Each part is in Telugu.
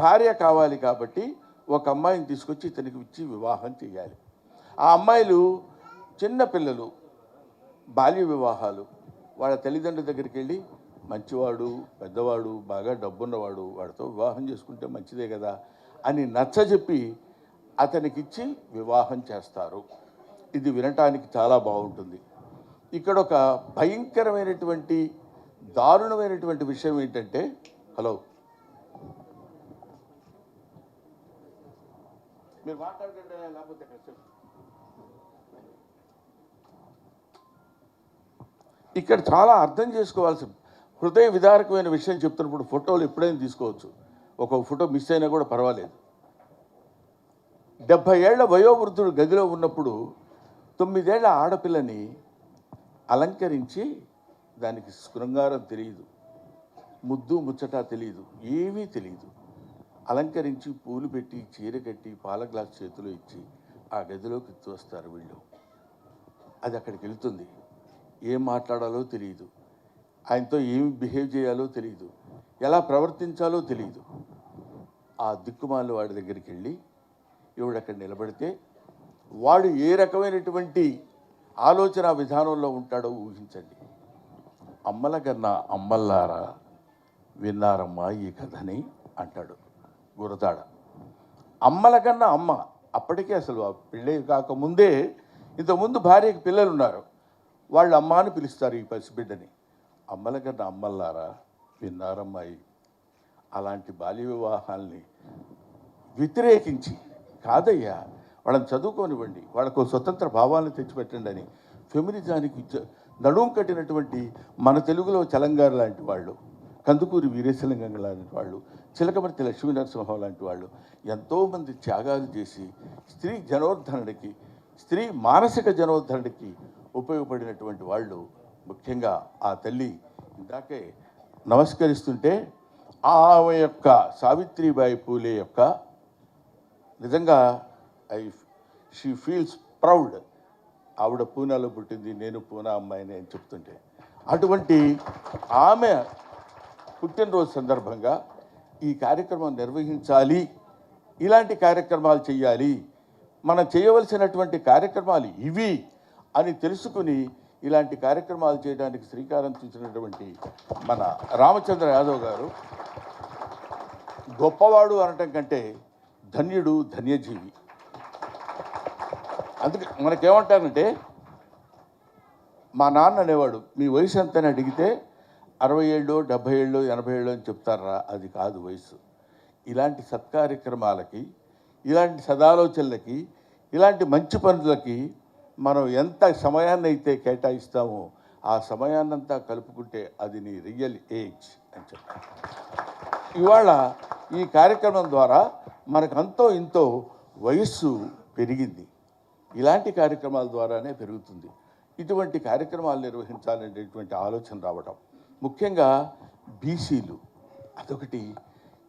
భార్య కావాలి కాబట్టి ఒక అమ్మాయిని తీసుకొచ్చి ఇతనికి ఇచ్చి వివాహం చేయాలి. ఆ అమ్మాయిలు చిన్న పిల్లలు, బాల్య వివాహాలు. వాళ్ళ తల్లిదండ్రుల దగ్గరికి వెళ్ళి మంచివాడు, పెద్దవాడు, బాగా డబ్బున్నవాడు, వాడితో వివాహం చేసుకుంటే మంచిదే కదా అని నచ్చజెప్పి అతనికిచ్చి వివాహం చేస్తారు. ఇది వినటానికి చాలా బాగుంటుంది. ఇక్కడ ఒక భయంకరమైనటువంటి దారుణమైనటువంటి విషయం ఏంటంటే, హలో మీరు మాట్లాడుతుంటే లేకపోతే ఇక్కడ చాలా అర్థం చేసుకోవాల్సి హృదయ విదారకమైన విషయం చెప్తున్నప్పుడు ఫోటోలు ఎప్పుడైనా తీసుకోవచ్చు. ఒక ఫోటో మిస్ అయినా కూడా పర్వాలేదు. 70 ఏళ్ల వయోవృద్ధుడు గదిలో ఉన్నప్పుడు 9 ఏళ్ల ఆడపిల్లని అలంకరించి, దానికి శృంగారం తెలియదు, ముద్దు ముచ్చట తెలియదు, ఏమీ తెలియదు, అలంకరించి పూలు పెట్టి చీర కట్టి పాల గ్లాస్ చేతిలో ఇచ్చి ఆ గదిలోకి తోస్తారు వీళ్ళు. అది అక్కడికి వెళ్తుంది. ఏం మాట్లాడాలో తెలియదు, ఆయనతో ఏమి బిహేవ్ చేయాలో తెలియదు, ఎలా ప్రవర్తించాలో తెలియదు. ఆ దిక్కుమాల వాడి దగ్గరికి వెళ్ళి ఈవిడ అక్కడ నిలబడితే వాడు ఏ రకమైనటువంటి ఆలోచన విధానంలో ఉంటాడో ఊహించండి. అమ్మల కన్నా అమ్మల్లారా విన్నారమ్మా ఈ కథని అంటాడు గురదాడ. అమ్మల కన్నా అమ్మ, అప్పటికే అసలు పెళ్ళి కాకముందే ఇంతకుముందు భార్యకి పిల్లలు ఉన్నారు, వాళ్ళు అమ్మ అని పిలుస్తారు ఈ పసిబిడ్డని. అమ్మల కన్నా అమ్మల్లారా విన్నారమ్మాయి. అలాంటి బాల్య వివాహాల్ని వ్యతిరేకించి, కాదయ్యా వాళ్ళని చదువుకోనివ్వండి, వాళ్ళకు స్వతంత్ర భావాలను తెచ్చిపెట్టండి అని ఫెమినిజానికి నడుం కట్టినటువంటి మన తెలుగులో చలంగారు లాంటి వాళ్ళు, కందుకూరి వీరేశలింగం లాంటి వాళ్ళు, చిలకమర్తి లక్ష్మీనరసింహం లాంటి వాళ్ళు ఎంతోమంది త్యాగాలు చేసి స్త్రీ జనోద్ధరణకి, స్త్రీ మానసిక జనోద్ధరణకి ఉపయోగపడినటువంటి వాళ్ళు. ముఖ్యంగా ఆ తల్లి ఇందాకే నమస్కరిస్తుంటే ఆమె యొక్క సావిత్రిబాయి పూలే యొక్క నిజంగా షీ ఫీల్స్ ప్రౌడ్. ఆవిడ పూనాలో పుట్టింది, నేను పూనా అమ్మాయిని అని చెప్తుంటే, అటువంటి ఆమె పుట్టినరోజు సందర్భంగా ఈ కార్యక్రమం నిర్వహించాలి, ఇలాంటి కార్యక్రమాలు చేయాలి, మనం చేయవలసినటువంటి కార్యక్రమాలు ఇవి అని తెలుసుకుని ఇలాంటి కార్యక్రమాలు చేయడానికి శ్రీకారం చుట్టినటువంటి మన రామచంద్ర యాదవ్ గారు గొప్పవాడు అనటం కంటే ధన్యుడు, ధన్యజీవి. అందుకే మనకేమంటారంటే, మా నాన్న అనేవాడు మీ వయసు ఎంతని అడిగితే 60 ఏళ్ళు, 70 ఏళ్ళు, 80 ఏళ్ళు అని చెప్తారా, అది కాదు వయసు. ఇలాంటి సత్కార్యక్రమాలకి, ఇలాంటి సదాలోచనలకి, ఇలాంటి మంచి పనులకి మనం ఎంత సమయాన్ని అయితే కేటాయిస్తామో ఆ సమయాన్నంతా కలుపుకుంటే అది నీ రియల్ ఏజ్ అని చెప్తాను. ఇవాళ ఈ కార్యక్రమం ద్వారా మనకు అంతో ఇంతో వయస్సు పెరిగింది. ఇలాంటి కార్యక్రమాల ద్వారానే పెరుగుతుంది. ఇటువంటి కార్యక్రమాలు నిర్వహించాలనేటువంటి ఆలోచన రావడం, ముఖ్యంగా బీసీలు, అదొకటి.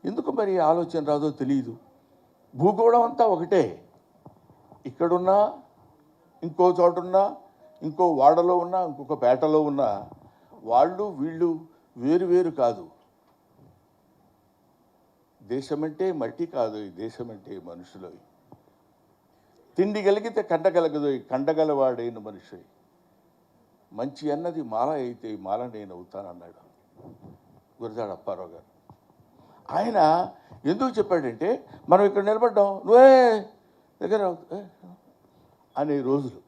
ఎందుకు మరి ఆలోచన రాదో తెలియదు. భూగోళం అంతా ఒకటే, ఇక్కడున్నా, ఇంకో చోటున్నా, ఇంకో వాడలో ఉన్నా, ఇంకొక పేటలో ఉన్నా, వాళ్ళు వీళ్ళు వేరు వేరు కాదు. దేశమంటే మట్టి కాదు, ఈ దేశమంటే మనుషులు. తిండి కలిగితే కండగలగదు, కండగలవాడైన మనిషి. మంచి అన్నది మాల అయితే మాల నేను అవుతానన్నాడు గురజాడ అప్పారావు గారు. ఆయన ఎందుకు చెప్పాడంటే, మనం ఇక్కడ నిలబడ్డాం, నువ్వే దగ్గర అనే రోజులు.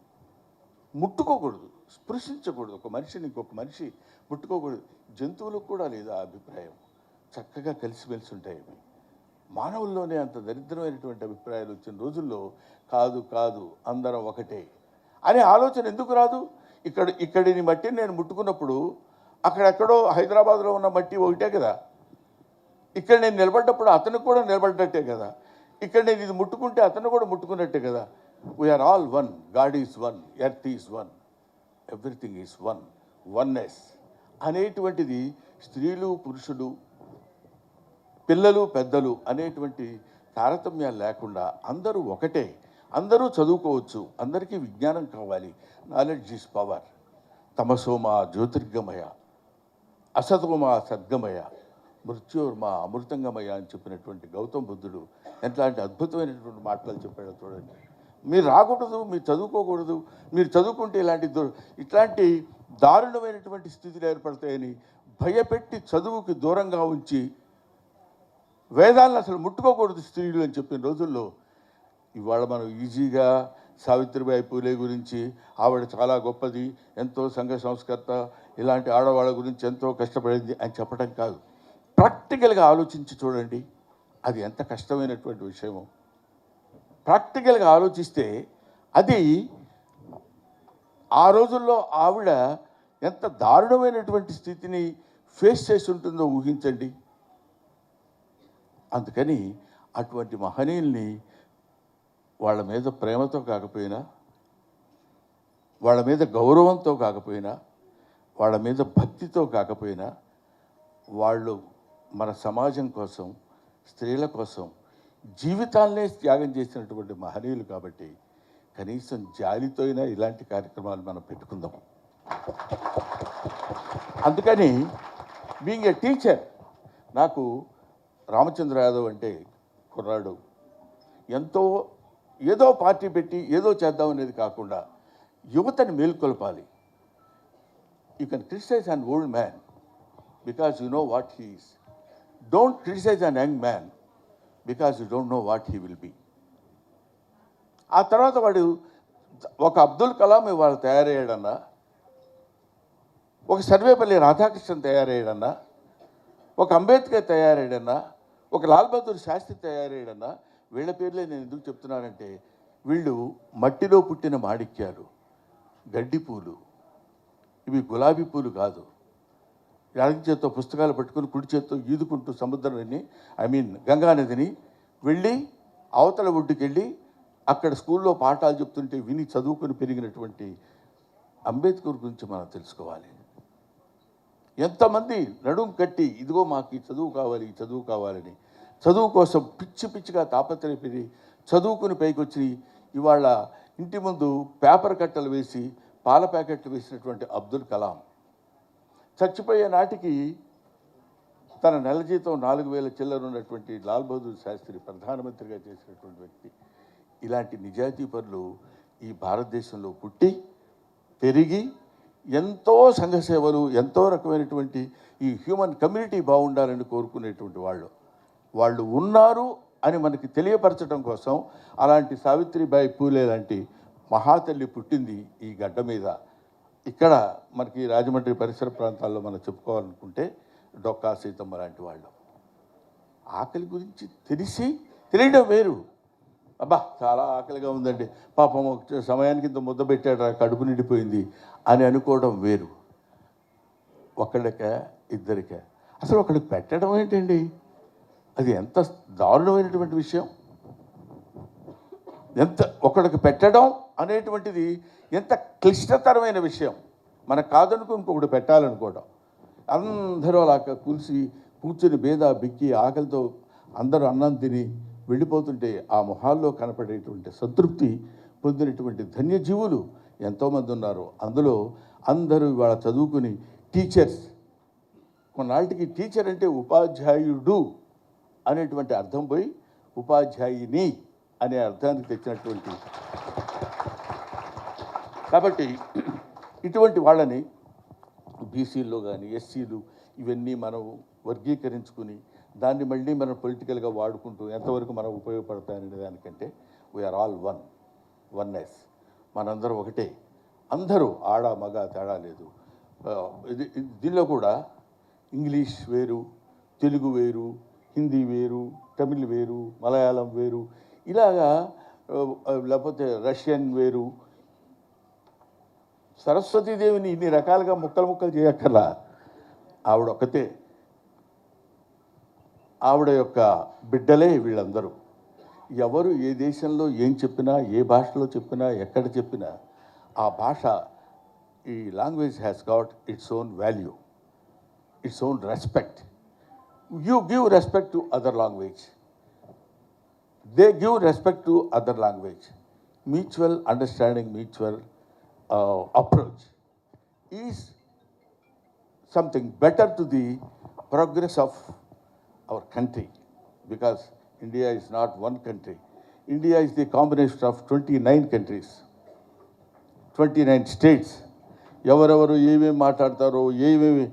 ముట్టుకోకూడదు, స్పృశించకూడదు, ఒక మనిషిని ఇంకొక మనిషి ముట్టుకోకూడదు. జంతువులకు కూడా లేదు ఆ అభిప్రాయం. చక్కగా కలిసిమెలిసి ఉంటాయి. మానవుల్లోనే అంత దరిద్రమైనటువంటి అభిప్రాయాలు వచ్చిన రోజుల్లో కాదు కాదు అందరం ఒకటే అనే ఆలోచన ఎందుకు రాదు? ఇక్కడిని మట్టిని నేను ముట్టుకున్నప్పుడు అక్కడెక్కడో హైదరాబాద్లో ఉన్న మట్టి ఒకటే కదా. ఇక్కడ నేను నిలబడ్డప్పుడు అతను కూడా నిలబడ్డట్టే కదా. ఇక్కడ నేను ఇది ముట్టుకుంటే అతను కూడా ముట్టుకున్నట్టే కదా. We are all one, God is one, earth is one, everything is one, oneness అనేటువంటిది స్త్రీలు పురుషులు పిల్లలు పెద్దలు అనేటువంటి తారతమ్యాలు లేకుండా అందరూ ఒకటే. అందరూ చదువుకోవచ్చు, అందరికీ విజ్ఞానం కావాలి. Knowledge is power. తమసోమా జ్యోతిర్గమయ, అసతోమా సద్గమయ, మృత్యోర్మ అమృతంగమయ్య అని చెప్పినటువంటి గౌతమ్ బుద్ధుడు ఎట్లాంటి అద్భుతమైనటువంటి మాటలు చెప్పాడో చూడండి. మీరు రాకూడదు, మీరు చదువుకోకూడదు, మీరు చదువుకుంటే ఇట్లాంటి దారుణమైనటువంటి స్థితులు ఏర్పడతాయని భయపెట్టి చదువుకి దూరంగా ఉంచి వేదాలను అసలు ముట్టుకోకూడదు స్త్రీలు అని చెప్పిన రోజుల్లో ఇవాళ మనం ఈజీగా సావిత్రిబాయి పూలే గురించి ఆవిడ చాలా గొప్పది, ఎంతో సంఘ సంస్కర్త, ఇలాంటి ఆడవాళ్ళ గురించి ఎంతో కష్టపడింది అని చెప్పడం కాదు. ప్రాక్టికల్గా ఆలోచించి చూడండి, అది ఎంత కష్టమైనటువంటి విషయమో. ప్రాక్టికల్గా ఆలోచిస్తే అది ఆ రోజుల్లో ఆవిడ ఎంత దారుణమైనటువంటి స్థితిని ఫేస్ చేసి ఉంటుందో ఊహించండి. అందుకని అటువంటి మహనీయుల్ని వాళ్ళ మీద ప్రేమతో కాకపోయినా, వాళ్ళ మీద గౌరవంతో కాకపోయినా, వాళ్ళ మీద భక్తితో కాకపోయినా, వాళ్ళు మన సమాజం కోసం, స్త్రీల కోసం జీవితాలనే త్యాగం చేసినటువంటి మహనీయులు కాబట్టి కనీసం జాలితో అయినా ఇలాంటి కార్యక్రమాలు మనం పెట్టుకుందాం. అందుకని బీయింగ్ ఏ టీచర్, నాకు రామచంద్ర యాదవ్ అంటే కుర్రాడు, ఎంతో ఏదో పార్టీ పెట్టి ఏదో చేద్దాం అనేది కాకుండా యువతని మేల్కొల్పాలి. You can criticise an old man because you know what he is. Don't criticise an young man because you don't know what he will be. ఆ తర్వాత వాడు ఒక అబ్దుల్ కలాం ఇవాళ తయారయ్యాడన్నా, ఒక సర్వేపల్లి రాధాకృష్ణన్ తయారయ్యాడన్నా, ఒక అంబేద్కర్ తయారయ్యాడన్నా, ఒక లాల్ బహదూర్ శాస్త్రి తయారయ్యాడన్నా, వీళ్ళ పేర్లే నేను ఎందుకు చెప్తున్నానంటే వీళ్ళు మట్టిలో పుట్టిన మాణిక్యాలు, గడ్డి పూలు, ఇవి గులాబీ పూలు కాదు. ఎడమ చేత్తో పుస్తకాలు పట్టుకుని కుడి చేత్తో ఈదుకుంటూ సముద్రాన్ని గంగా నదిని వెళ్ళి అవతల ఒడ్డుకి వెళ్ళి అక్కడ స్కూల్లో పాఠాలు చెప్తుంటే విని చదువుకొని పెరిగినటువంటి అంబేద్కర్ గురించి మనం తెలుసుకోవాలి. ఎంతమంది నడుం కట్టి ఇదిగో మాకు ఈ చదువు కావాలి, ఈ చదువు కావాలని చదువు కోసం పిచ్చి పిచ్చిగా తాపత్రయపడి చదువుకుని పైకొచ్చి ఇవాళ ఇంటి ముందు పేపర్ కట్టలు వేసి పాల ప్యాకెట్లు వేసినటువంటి అబ్దుల్ కలాం చచ్చిపోయే నాటికి తన నెల జీతం 4,000 చిల్లర ఉన్నటువంటి లాల్ బహదూర్ శాస్త్రి ప్రధానమంత్రిగా చేసినటువంటి వ్యక్తి. ఇలాంటి నిజాయితీ పరులు ఈ భారతదేశంలో పుట్టి పెరిగి ఎంతో సంఘ సేవలు, ఎంతో రకమైనటువంటి ఈ హ్యూమన్ కమ్యూనిటీ బాగుండాలని కోరుకునేటువంటి వాళ్ళు ఉన్నారు అని మనకి తెలియపరచడం కోసం అలాంటి సావిత్రిబాయి పూలే లాంటి మహాతల్లి పుట్టింది ఈ గడ్డ మీద. ఇక్కడ మనకి రాజమండ్రి పరిసర ప్రాంతాల్లో మనం చెప్పుకోవాలనుకుంటే డొక్కా సీతమ్మ లాంటి వాళ్ళు. ఆకలి గురించి తెలియడం వేరు. అబ్బా చాలా ఆకలిగా ఉందండి, పాపం సమయానికి ఇంత ముద్ద పెట్టాడు, కడుపు నిండిపోయింది అని అనుకోవడం వేరు. ఒకళ్ళక ఇద్దరిక అసలు ఒకళ్ళకి పెట్టడం ఏంటండి, అది ఎంత దారుణమైనటువంటి విషయం. ఒకళ్ళకి పెట్టడం అనేటువంటిది ఎంత క్లిష్టతరమైన విషయం. మనకు కాదనుకో ఇంకొకటి పెట్టాలనుకోవడం. అందరూ అలా కూర్చుని బేద బిక్కి ఆకలితో అందరూ అన్నం తిని వెళ్ళిపోతుంటే ఆ మొహాల్లో కనపడేటువంటి సంతృప్తి పొందినటువంటి ధన్యజీవులు ఎంతోమంది ఉన్నారు. అందులో అందరూ ఇవాళ చదువుకుని టీచర్స్. కొన్నాళ్ళకి టీచర్ అంటే ఉపాధ్యాయుడు అనేటువంటి అర్థం పోయి ఉపాధ్యాయుని అనే అర్థానికి తెచ్చినటువంటి. కాబట్టి ఇటువంటి వాళ్ళని బీసీల్లో కానీ ఎస్సీలు ఇవన్నీ మనం వర్గీకరించుకుని దాన్ని మళ్ళీ మనం పొలిటికల్గా వాడుకుంటూ ఎంతవరకు మనం ఉపయోగపడతాయనే దానికంటే వీఆర్ ఆల్ వన్నెస్. మనందరం ఒకటే, అందరూ ఆడ మగ తేడా లేదు. దీనిలో కూడా ఇంగ్లీష్ వేరు, తెలుగు వేరు, హిందీ వేరు, తమిళ్ వేరు, మలయాళం వేరు, ఇలాగా లేకపోతే రష్యన్ వేరు. సరస్వతీదేవిని ఇన్ని రకాలుగా ముక్కలు చేయక్కర్లా, ఆవిడ ఒక్కతే. ఆవిడ యొక్క బిడ్డలే వీళ్ళందరూ. ఎవరు ఏ దేశంలో ఏం చెప్పినా, ఏ భాషలో చెప్పినా, ఎక్కడ చెప్పినా ఆ భాష, ఈ language has got its own value, its own respect. You give respect to other language. They give respect to other language. Mutual understanding, mutual approach is something better to the progress of our country, because India is not one country. India is the combination of 29 countries, 29 states. ఎవరెవరు ఏమేమి మాట్లాడతారో ఏమేమి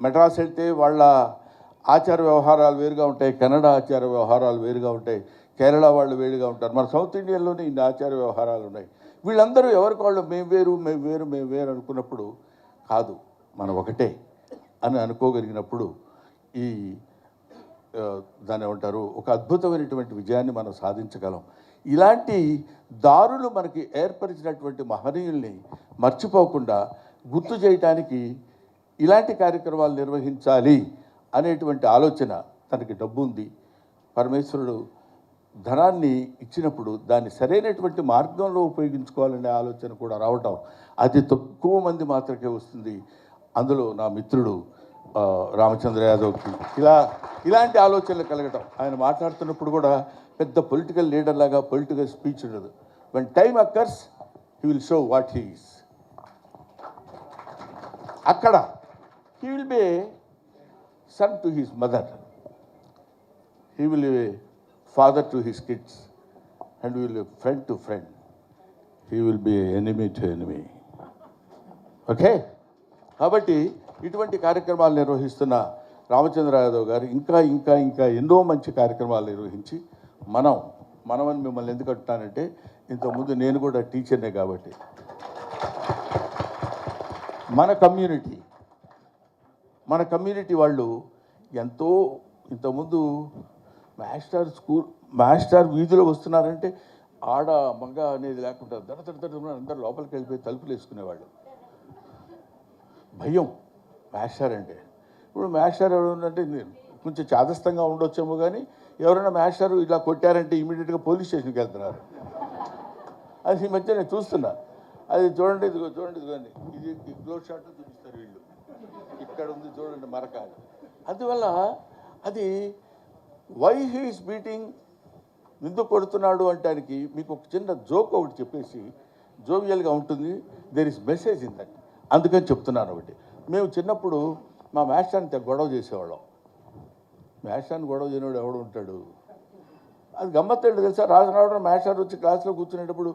మెడ్రాస్ వెళ్తే వాళ్ళ ఆచార వ్యవహారాలు వేరుగా ఉంటాయి, కన్నడ ఆచార వ్యవహారాలు వేరుగా ఉంటాయి, కేరళ వాళ్ళు వేరుగా ఉంటారు. మన సౌత్ ఇండియాలోనే ఇన్ని ఆచార వ్యవహారాలు ఉన్నాయి. వీళ్ళందరూ ఎవరికి వాళ్ళు మేము వేరు అనుకున్నప్పుడు కాదు, మనం ఒకటే అని అనుకోగలిగినప్పుడు ఈ దాన్ని ఏమంటారు, ఒక అద్భుతమైనటువంటి విజయాన్ని మనం సాధించగలం. ఇలాంటి దారులు మనకి ఏర్పరిచినటువంటి మహనీయుల్ని మర్చిపోకుండా గుర్తు చేయటానికి ఇలాంటి కార్యక్రమాలు నిర్వహించాలి అనేటువంటి ఆలోచన. తనకి డబ్బు ఉంది, పరమేశ్వరుడు ధనాన్ని ఇచ్చినప్పుడు దాన్ని సరైనటువంటి మార్గంలో ఉపయోగించుకోవాలనే ఆలోచన కూడా రావటం అతి తక్కువ మంది మాత్రమే వస్తుంది. అందులో నా మిత్రుడు రామచంద్ర యాదవ్కి ఇలాంటి ఆలోచనలు కలగటం. ఆయన మాట్లాడుతున్నప్పుడు కూడా పెద్ద పొలిటికల్ లీడర్ లాగా పొలిటికల్ స్పీచ్ ఉండదు. When time occurs he will show what he is. అక్కడ he will be son to his mother, he will be father to his kids, and will be friend to friend, he will be enemy to enemy. Okay, కాబట్టి ఇటువంటి కార్యక్రమాలు నిర్వహిస్తున్న రామచంద్ర యాదవ్ గారు ఇంకా ఇంకా ఇంకా ఎన్నో మంచి కార్యక్రమాలు నిర్వహించి మనమని మిమ్మల్ని ఎందుకు అంటున్నానంటే, ఇంతకుముందు నేను కూడా టీచర్నే కాబట్టి మన కమ్యూనిటీ వాళ్ళు ఎంతో ఇంతకుముందు మాస్టర్ వీధిలో వస్తున్నారంటే ఆడ మగ అనేది లేకుండా అందరూ లోపలికి వెళ్ళిపోయి తలుపులు వేసుకునేవాళ్ళు. భయం మాస్టర్ అంటే. ఇప్పుడు మాస్టర్ ఎవరంటే కొంచెం చాదస్తంగా ఉండొచ్చేమో, కానీ ఎవరైనా మాస్టర్ ఇలా కొట్టారంటే ఇమీడియట్గా పోలీస్ స్టేషన్కి వెళ్తున్నారు. అది ఈ మధ్య నేను చూస్తున్నా. అది చూడండి, ఇదిగోండి, ఇది క్లోజ్ షాట్ చూపిస్తారు వీళ్ళు. ఇక్కడ ఉంది చూడండి మరక. అందువల్ల అది వై హీఈస్ బీటింగ్, ఎందుకు కొడుతున్నాడు అంటానికి మీకు ఒక చిన్న జోక్ ఒకటి చెప్పేసి జోవియల్గా ఉంటుంది. There is message in that. అందుకని చెప్తున్నాను ఒకటి. మేము చిన్నప్పుడు మా మాస్టర్ని గొడవ చేసేవాళ్ళం. మాస్టర్ని గొడవ చేయనివాడు ఎవడు ఉంటాడు? అది గమ్మత్తు తెలుసా? రాజు మాస్టర్ వచ్చి క్లాస్లో కూర్చునేటప్పుడు